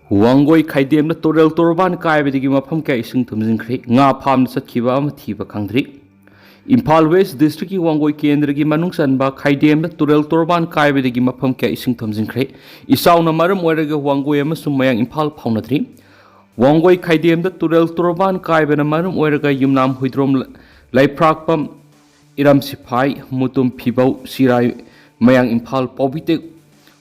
Wangoi Kaidem Torel Torban Kai with the Gimapam Kaising Tumzin Creek, Nga Palm Sakiva Mativa Kangri. Impal West District Wangoi Kendrigi Manungsan Ba Kaidem Torel Torban Kai with the Gimapam Kaising Tumzin Creek, Isauna Maram Werega Wangoi Masumayang Impal Paunatri. Wangoi Kaidem Torel Torban Kai with a Maram Werega Yumnam Hydrom Laiprakpam Iram Sipai, Mutum Pibo, Sirai Mayang Impal Pobite.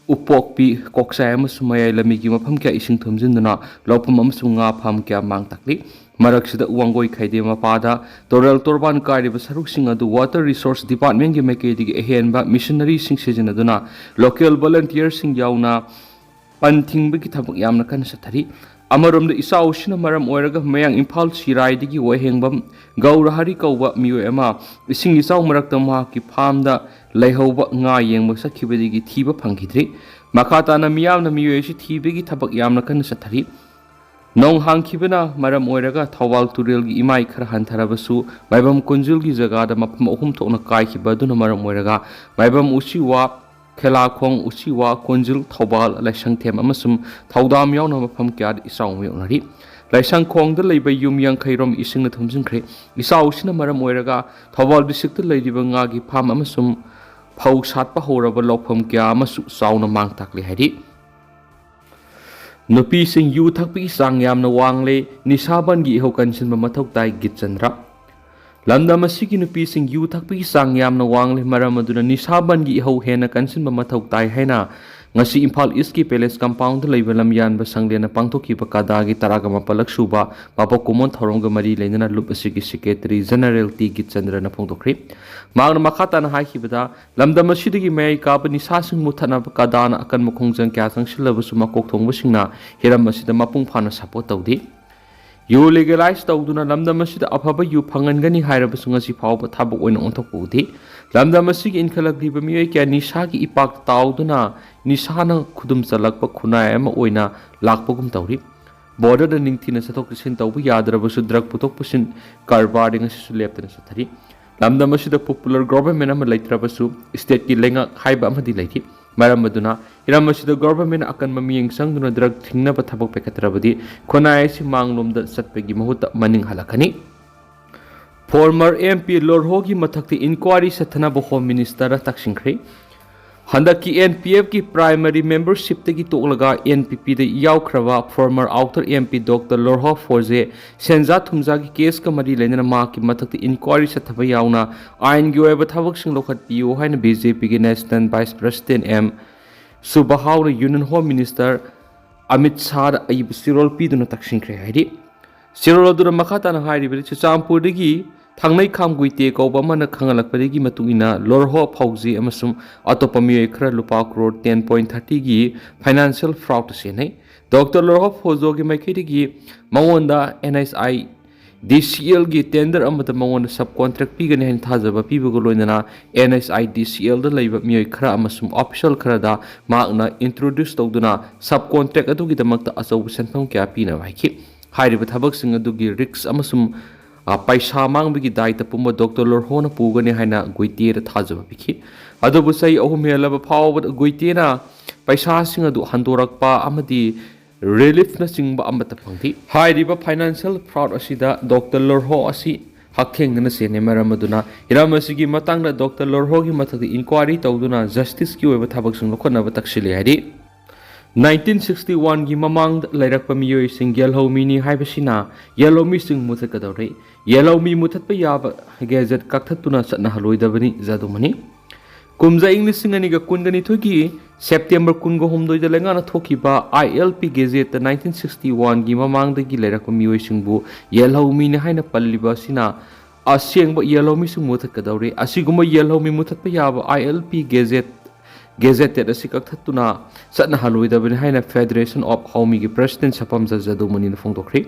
Upokpi koksay amasumay lamigi mapam kya ising thumjinduna lopam amasung nga pham kya mang takli maraksida wangoi khaide mapada Torel Torban kari basaruk sing adu Water Resource Department gi meke digi ehenba missionary sing sijinaduna local volunteers sing yauna panthing bi thabak yamna kan sathari amarom de isau shina maram oiraga mayang Impal Sirai digi wahengbam gaurahari kauba miyo ema ising isau marakta ma ki phamda Laihoba nga yeng magsakibadigi thiba phangkhidri makhata na miyam na miyoisi thibigi thabak yamna kan sathari nong hangkhibana maram oiraga thawal turel gi imai khar hantharabasu maibam kunjul gi jaga da mapam ahum thokna kai khibaduna maram oiraga maibam uchiwa khela khong uchiwa kunjul thawal laisang them amasum thawdam yauna mapam kya isaw yonari laisang khong da leiba yum yang khairom ising na thumjin khre isaw sina maram oiraga thawal district leidiba nga gi pham amasum Pau Satpa Horaba Lopum Kiamasu Sauna Mang Takli Hedi Nupi sing yu thakpi sang yam na wangle nisaban gi hokan sin mamathok dai gitchandra Lamda masiki nupi sing yu thakpi sang yam na wangle maramaduna nisaban gi ho hena kansin mamathok dai haina ngasi Impal East ki Palace compound leiba lamyan ba sangle na pangthoki ba kadagi taraga mapalak suba papa kumon thorongga mari leinana lup asigi secretary general T Gitchandra na phongtokri magna makhata na haikibada lamda masidigi mai ka ba nisasing muthana ba kadana akan mukhongjang kya sangsilaba suma kok thongba singna hiram masida mapung phana support tawdi yu legalize tawduna lamda masida afaba yu phangangani hairaba sungasi phawba thabak oina onthokpudi lamda masigi inkhalagriba miyoi kya nisagi ipak tawduna nisana khudum chalakpa khunai ama oina lakpagum tawri border da ningthina sathok sin tawbu yadraba su drug putok pusin karbarding asisu leptana sathari lamda masida popular government ama laitrabasu state ki lenga haiba amadi laiti maram maduna iram masida government akan mamiyeng sangduna drug thingna ba thabak pekatrabadi khonai si manglom da satpegi mahuta maning halakani former MP Lorho ki mathakti inquiry sathana ba home minister taksingkhre Handaki NPF ki primary membership tegi toklaga NPP de yaukhraba former outer MP Dr. Lorho Forze senja thumja ki case ka mari lenana ma ki mathakti inquiry sathaba yauna ain gi oiba thabak sing lokhat piu haina BJP ki national vice president M Subahaw union home minister Amit Shah ayib sirol pi duna taksingkhre haidi sirol dura makhata na hairi bi Ccpur degi Thangneikim Guite kauba mana khangalakpadegi matungina Lorho Phauji amasum atopa miyoi khara lupa crore 10.30 gi financial fraud senai Dr. Lorho Phaujo gi maikidegi mangonda NSI DCL gi tender amata mangonda subcontract pigani hen thajaba pibugo loinana NSI DCL da leiba miyoi khara amasum official khara da magna introduce tawduna subcontract adugi damakta asaw sentham kya pina waiki hairiba thabak sing adugi risks amasum Paisa mangbigi daita pumba Dr. Lorho na pugani haina Guite da thajaba biki adubu sai ahumhelaba phawba Guite na paisa sing adu handorakpa amadi relief na singba amata phangthi hairiba financial fraud asida Dr. Lorho asi hakhengna sene maramaduna iramasigi matangda Dr. Lorho gi mathagi inquiry tawduna justice ki oiba thabak sing lokhona ba taksile hari 1961 gi mamang lairakpa miyoi sing yellow mini haibasina yellow mi sing muthakadore yellow mi muthatpa yaba gazette kakthatuna satna haloidabani zadumani kumza english singani ga kungani thogi September kungo homdoi da lengana thokiba ILP gazette 1961 gi mamang dagi lairakpa miyoi singbu yellow mi ni haina palliba sina asengba yellow mi sing muthakadore asiguma yellow mi muthatpa yaba ILP Gazetted asi kakthatuna satna haloidabani haina Federation of Homi gi president sapam zadumani na phongtokri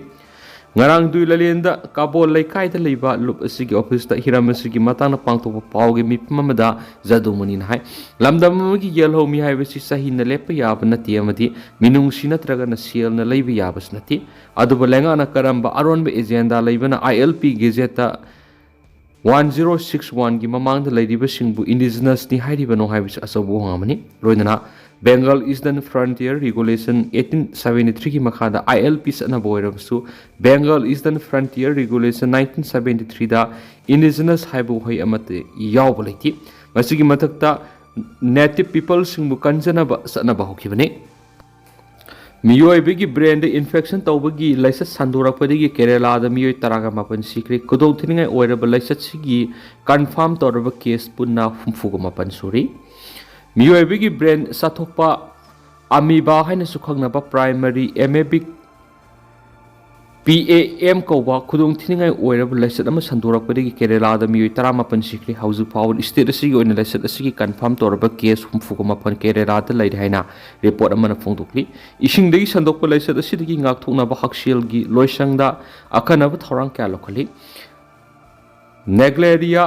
ngarang dui lalenda kabol laikai da leiba lup asi gi office ta hiram asi gi matana pangtokpa pawgi mipmamada zadumani na hai lamdam gi yellow mi hai besi sahi na lepa yaba nati amadi minung sinatraga na sel na leiba yabas nati aduba lenga na karamba aronba agenda leibana ILP gazeta 1061 gi mamang da ladiba singbu indigenous ni hairiba no haibis asabu hamani roinana Bengal Eastern Frontier Regulation 1873 की मखादा ILP सना बोयरबसु Bengal Eastern Frontier Regulation 1973 दा indigenous हाइबो होय अमते याव लेति मसिगी मथक्ता native people सिंगबु कंजनब सनब होखिबने मियोइबगी ब्रेन इन्फेक्शन तौबगी लाइसत संदोरकपदगी केरला मियोइ तरागा मापन सिक्रे कुदौ थिनिंगाय ओइरब लाइसत सिगी कन्फर्म तौरब केस पुन्ना हुमफुग मापन सुरी मियोइबगी ब्रेन साथोकपा अमीबा हाइना सुखंगनबा प्राइमरी एमेबिक PAM कौबा खुदों थिनिंगाय ओइरब लाइसत अमा संदोरकपदगी केरला मियोइ तरा मापन सिक्रे हाउजु पावर स्टेट असिगी ओइना लाइसत असिगी कन्फर्म तौरब केस हुमफुग मापन केरला द लैदे हाइना रिपोर्ट अमना फोंदोकली इसिंगदगी संदोकप लाइसत असिदगी ngakthoknaba hakselgi loisangda akanaba thorang kya lokali negleria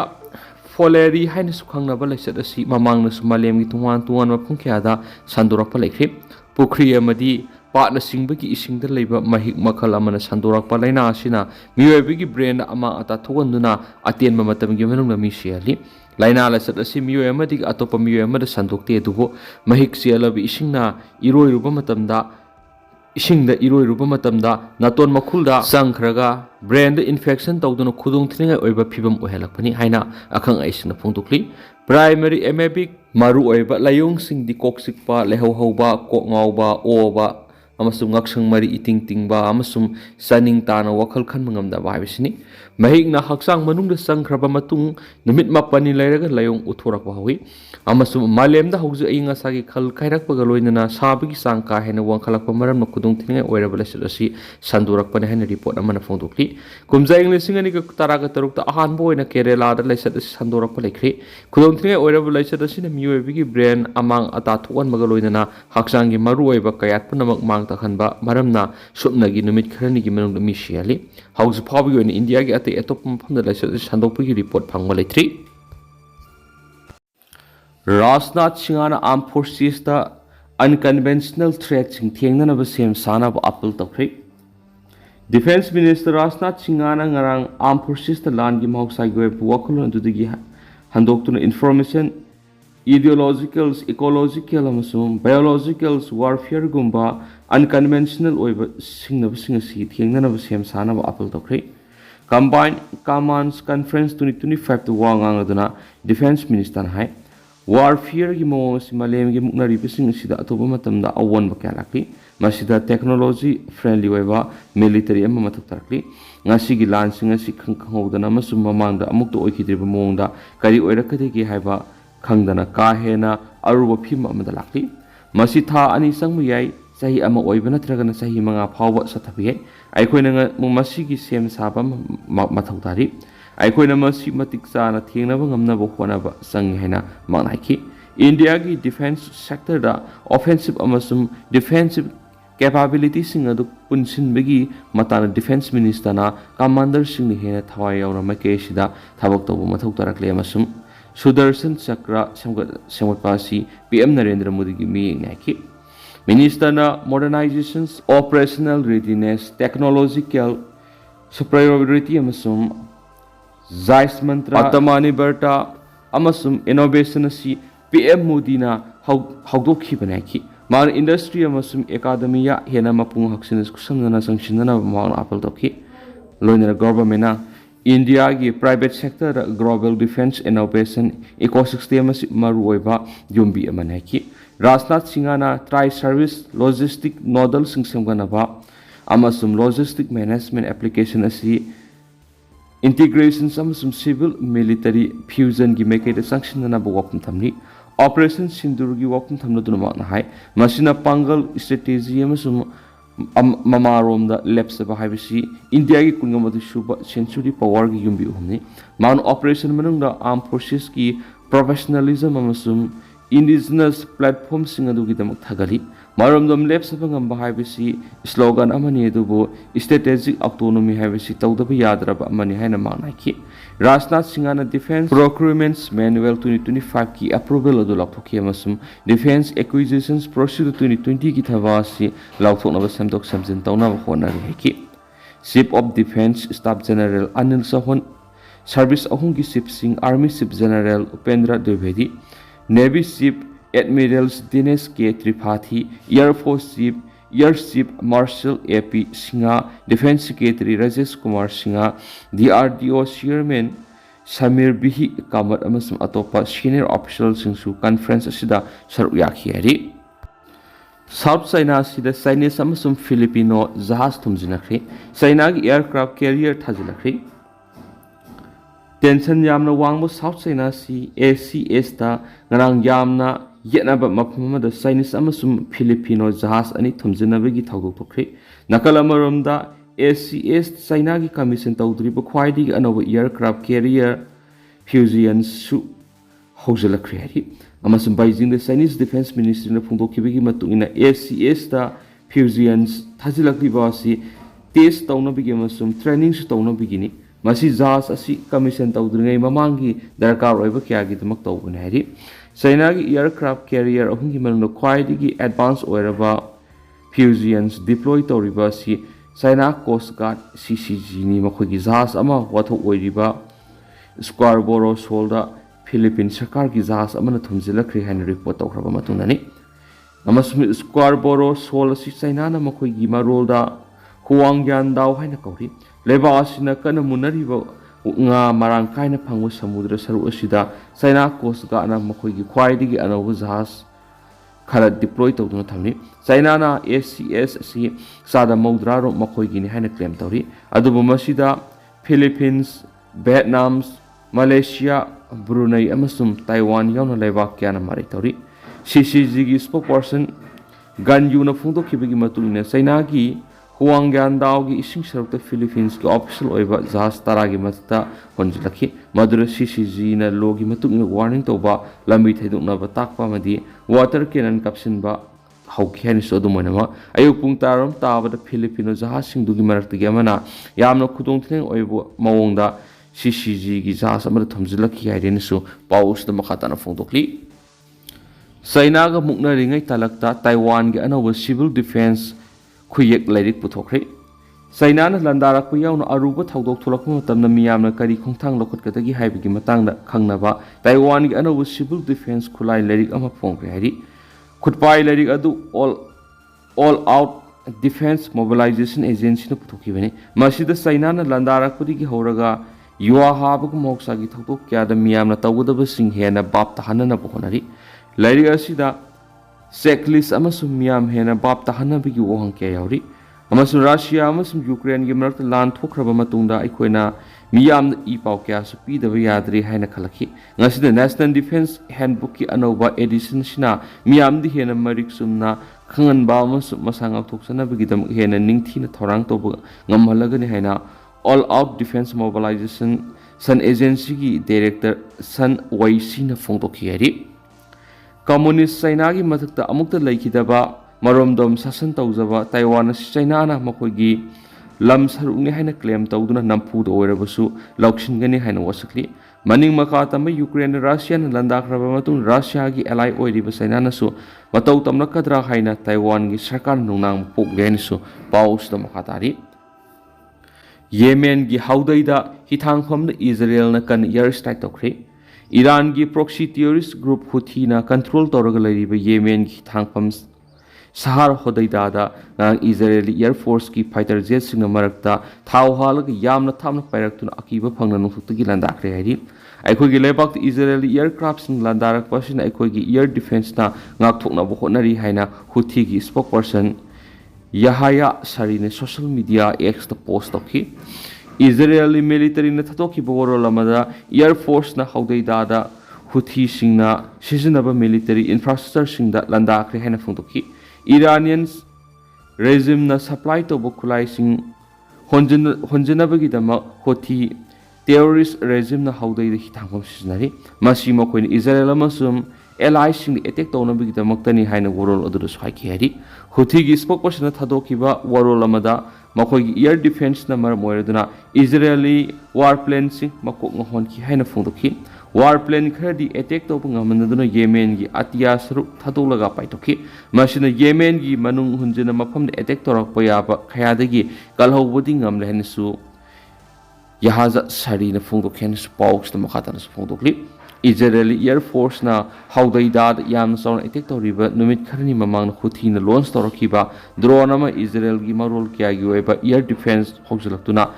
foleri haina sukhangnaba laisat asi mamangna sumalemgi tungwan tungwan mapung kya sandorakpa laikri pukri amadi Patna सिंबगी इसिंगदा लेबा महिक मखल अमना संदोरकपा लाइना असिना मियोइबगी ब्रेन अमा अता थोगन्दुना अतेन ममतमगी मनुंगना मी सियाली लाइना लासत असि मियोइ अमदि अतोप मियोइ अमदा संदोकते दुबो महिक सियालबि इसिंगना इरोइरुबा मतमदा इसिंगदा इरोइरुबा मतमदा नातोन मखुलदा संखरगा ब्रेन इन्फेक्शन तौदुना खुदुंग थिनिंगाय ओइबा फिबम ओहेलकपनि हाइना अखंग आइसना फोंदोकली प्राइमरी एमेबिक मारु ओइबा लायोंग सिंगदि कोकसिकपा लेहौहौबा कोकंगावबा ओबा amasum ngaksang mari iting tingba amasum saning tana wakal khan mangamda baibisini mahik na haksang manungda sangkraba matung numit mapani lairaga layong uthorak bahawi amasum malemda hauju ainga sagi khal khairak paga loinana sabigi sang ka hena wangkhalak pamaram na kudung thinga oirabala silasi sandurak pane hena report amana fongdokli kumja englishing ani ka taraga taruk ta ahan boina kerala da laisat sandurak pa lekri kudung thinga oirabala laisat asina miyoibigi brain amang ata thuan maga loinana haksang gi maru oiba kayat punamak mang takhanba maramna supnagi numit kharani gi manung mi siali hauju phabi oina india gi ate atop mpham da laisat sandokpagi report phangma leitri Rajnath Singhana Armed Forces da unconventional threats thengna sem sana appeal tawkhri Defense Minister Rajnath Singhana ngarang Armed Forces da land gi mausai go wakul andudigi handoktuna information ideologicals ecological amasum biologicals warfare gumba unconventional oiba singnaba singasi thengna sem sana appeal tawkhri Combined Commands Conference 2025 to wangang aduna Defense Minister hai warfare gi mos malem gi muknari bising sida atoba matamda awon ba kya lakli masida technology friendly weba military amma mathak tarakli ngasi gi lansing asi khangkhangodana masum mamangda amuk to oikidriba mongda kari oirakade gi haiba khangdana ka hena aruba phim amada lakli masi tha ani sangmu yai sahi ama oiba natragana sahi manga phawba sathabi aikoina masi gi sem sabam mathau tari aikoina masi matik sana thengnaba ngamnaba honaba sangi haina mangnaiki India gi defense sector da offensive amasum defensive capability sing adu punsin begi matana defense minister na commander sing ni hena thawai yauna make sida thabak tobu mathau tarakle amasum Sudarshan Chakra samgat pasi PM Narendra Modi gi mi ngaki minister na modernizations operational readiness technological superiority amasum Zais Mantra Atamani Berta Amasum Innovation si PM Modi na Haudoki Banaki Mar Industry Amasum Academia Hena Mapung Haxinus Kusamana Sanctionana Mang Apple Doki Loina government India gi private sector global defense innovation ecosystem Marueva Yumbi Amanaki Rajnath Singhana Tri Service Logistic Nodal Singsamganaba Amasum Logistic Management Application asi Integration some civil military fusion gi make the sanction na wakum thamni operation sindur gi wakum thamna duna ma na hai masina pangal strategy amasum mamarom da leps ba haibisi India gi kungam du shuba century power gi yumbi humni man operation manung da armed forces ki professionalism amasum indigenous platform singadu gi damak thagali marom dom leps ba ngam ba haibisi slogan amani dubo strategic autonomy haibisi tawdaba yadraba amani haina manaki Rajnath Singhana Defense Procurements Manual 2025 ki approval adu lakhoki amasum Defense Acquisitions Procedure 2020 ki thawasi lakthokna ba samdok samjin tawna ba hona ki Chief of Defense Staff General Anil Sahon Service ahung ki Chief Singh Army Chief General Upendra Dwivedi Navy Chief Admirals Dinesh K. Tripathi, Air Force Chief Marshal A.P. Singha, Defense Secretary Rajesh Kumar Singha, DRDO Chairman Samir Bihi Kamat amasung atopa senior officials singsu conference asida saruk yakhi hari. South China sida Chinese amasung Filipino jahaz thumjinakri, China gi aircraft carrier thajilakri. Tension yamna wangbo South China si ACS ta ngarang yamna yetnaba mafhum da Chinese amasung Filipino jahaz ani thumjinabagi thawdok thokri. Nakal amaromda ACS China ki commission tawdriba khwaidi gi anoba aircraft carrier Fusion su haujalakri hari. Amasung Beijing the Chinese Defense Ministry na phungdokhibagi matungina ACS ta Fusion thajilakri basi test tawnabigi amasung training su tawnabigi ni masi jahaz asi commission tawdringai mamangi darkar oiba kyagi damak tawbane hari. China ki aircraft carrier ahungi manungda khwaidi advance oiraba Fusions deploy tawriba si China Coast Guard CCG ni makhogi jahaz ama wathok oiriba Scarborough Shoalda Philippines Sarkar ki jahaz amana thumjilakri haina report tawkraba matungani. Amasung Scarborough Shoal asi China na makhogi marolda Huangyan Dao haina kauri. Leba asina kana munariba nga marang kaina phangwa samudra saru asida China Coast Guard na makhogi khwaidigi anoba jahaz khara deploy tawduna thamni. China na ACS asi sada maudra ro makhoigi ni haina claim tawri. Adubu masida Philippines, Vietnam, Malaysia, Brunei amasung Taiwan yauna leibak kya na mari tawri. CCG gi spokesperson Gan Yu na phungdokhibagi matungina China gi Huangyan Dao gi ising sarukta Philippines ki official oiba jahaz taragi matata honjilakhi. Madura CCG na logi matungina warning tawba lambi thaiduknaba takpa madi water cannon kapsinba hauki haini so adumanama ayuk pung taram tabada Filipino jahaz singdugi maraktagi amana yamna khudongthleng oiba mawongda CCG gi jahaz amada thumjilakhi haireni su pausda makhatana phungdokli. China ga mukna ringai talakta Taiwan gi anoba civil defense khuyek lairik puthokri. China na landarakpa yauna aruba thaudok tholakpa matamna miyamna kari khongthang lokhatkadagi haibigi matangda khangnaba Taiwan gi anoba civil defense khulai lairik ama phongkre hairi. Khutpai lairik adu all out defense mobilization agency na puthokibani. Masida China na landarakpadi horaga yuwa habag moksa gi thoktok kyada miyamna tawgadaba sing hena bap tahanana pohonari. Lairik asida checklist amasung miyam hena bap tahanabigi wohang kya yauri. Amasung Russia amasung Ukraine gi marakta lan thokraba matungda aikoina miyam i pau kya su pidaba yadri haina khalakhi. Ngasida National Defense Handbook ki anoba edition sina miyam di hena marik sumna khangan ba amasung masang thokchana bigi dam hena ningthina thorang toba ngamhalagani haina all out defense mobilization san agency ki director san YC na phongtokhi ari. Communist China gi mathakta amukta laikidaba maromdom sasan tawjaba Taiwan si China na makhogi lam sarungi haina claim tawduna nampu do oirabasu lauksingani haina wasakli. Maning makatama Ukraine Russia na landakraba matung Russia gi ally oiriba China na su mataw tamna kadra haina Taiwan gi sarkar nungnang poklen su paus da makatari. Yemen gi haudaida hithangpham na Israel na kan air strike tokri. Iran gi proxy terrorist group Houthi na control toraga lariba Yemen gi thangpam Sahar Hodaida da nang Israeli Air Force ki fighter jet singa marakta thau halaga yamna thamna pairaktuna akiba phangna nungthukta landakre hairi. Aikoi gi lebak Israeli aircraft sing landarak pasina aikoi gi air defense na ngakthokna bohonari haina Houthi gi spokesperson Yahaya Sari ne social media X ta post tokhi. Israeli military na thatoki bawaro lamada Air Force na haudaida da Houthi singna sizinaba military infrastructure singda landakre haina phungtokhi. Iranian regime na supply to bukulai sing honjanabagi dama Houthi terrorist regime na haudaida hithangpam sizinari. Masi makoin Israel amasum allies sing attack tawna maktani haina warol aduru saiki hari. Houthi gi spokesperson thadokiba warol amada makoi air defense na mar moiraduna Israeli warplane sing makok ngahon ki haina phungdokhi. Warplane khadi attack to ngamanaduna Yemen gi atia saru thadolaga paitokhi. Masina Yemen gi manung hunjina mafam de attack torak payaba khayadagi kalhobodi ngamle henisu Yahaza Sari na phungdokhen spokes na makhatana phungdokli. Israeli Air Force na haudaida yamna sauna attack tawriba numit kharani mamang khuthina launch tawrakiba drone ama Israel gi marol kya gi oiba air defense hojalaktuna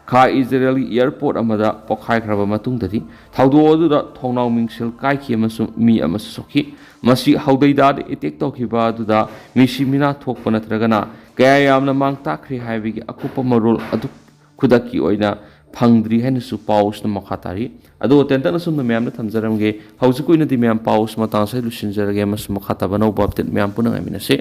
kha Israeli airport amada pokhai khraba matungdadi thaudo aduda thongnau mingsil kai ki amasung mi amas sokhi masi haudaida attack tawkiba aduda misimina thokpa natragana kaya yamna mang takri haibigi akupa marol adu khudaki oina phangdri haina su paus na makhatari ado tenta na sumna myam na thamjaramge hausu kuina di myam paus matang sai lusinjarage mas makhataba no update myam punang aminase